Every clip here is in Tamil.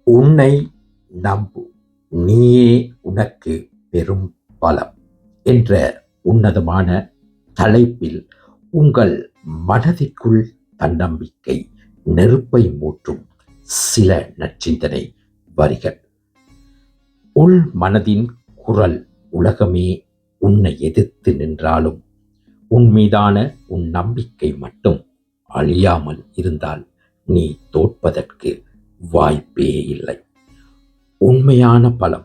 உன்னை நம்பு, நீயே உனக்கு பெரும் பலம் என்ற உன்னதமான தலைப்பில் உங்கள் மனதிற்குள் தன்னம்பிக்கை நெருப்பை மூட்டும் சில நற்சிந்தனை வரிகள். உள் மனதின் குரல். உலகமே உன்னை எதிர்த்து நின்றாலும் உன் மீதான உன் நம்பிக்கை மட்டும் அழியாமல் இருந்தால் நீ தோற்பதற்கு வாய்ப்பே இல்லை. உண்மையான பலம்.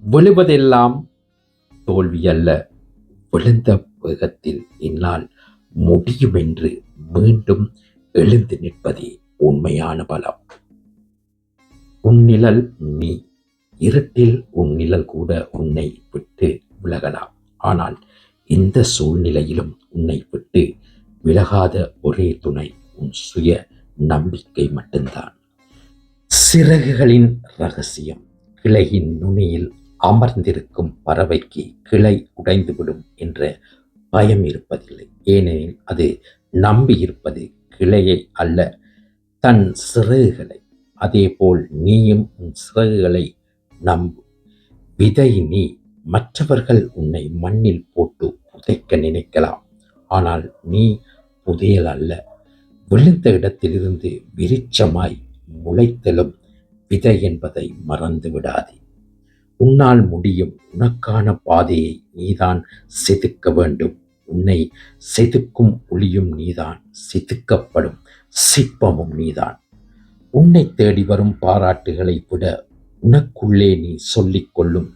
விழுவதெல்லாம் தோல்வி அல்ல, விழுந்த வேகத்தில் என்னால் முடியும் என்று மீண்டும் எழுந்து நிற்பதே உண்மையான பலம். உன் நிழல் நீ. இருட்டில் உன் நிழல் கூட உன்னை விட்டு விலகலாம். ஆனால் எந்த சூழ்நிலையிலும் உன்னை விட்டு விலகாத ஒரே துணை உன் சுய நம்பிக்கை மட்டும்தான். சிறகுகளின் ரகசியம். கிளையின் நுனியில் அமர்ந்திருக்கும் பறவைக்கு கிளை உடைந்துவிடும் என்ற பயம் இருப்பதில்லை. ஏனெனில் அது நம்பி இருப்பது கிளையை அல்ல, தன் சிறகுகளை. அதேபோல் நீயும் உன் சிறகுகளை நம்பு. விதை நீ. மற்றவர்கள் உன்னை மண்ணில் போட்டு புதைக்க நினைக்கலாம். ஆனால் நீ புதையல் அல்ல. விழுந்த இடத்திலிருந்து விருட்சமாய் முளைத்தெழும் விதை என்பதை மறந்து விடாதே. உன்னால் முடியும். உனக்கான பாதையை நீதான் செதுக்க வேண்டும். உன்னை செதுக்கும் ஒளியும் நீதான், செதுக்கப்படும் சிற்பமும் நீதான். உன்னை தேடி வரும் பாராட்டுகளை விட உனக்குள்ளே நீ சொல்லிக் கொள்ளும்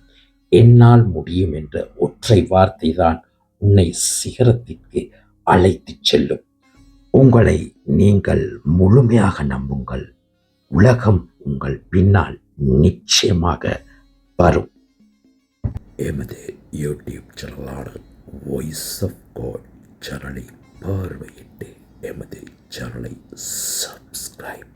என்னால் முடியும் என்ற ஒற்றை வார்த்தை தான் உன்னை சிகரத்திற்கு அழைத்துச் செல்லும். உங்களை நீங்கள் முழுமையாக நம்புங்கள். உலகம் உங்கள் பின்னால் நிச்சயமாக வரும். எமது யூடியூப் சேனலான வாய்ஸ் ஆஃப் காட் சேனலை பார்வையிட்டு எமது சேனலை சப்ஸ்கிரைப்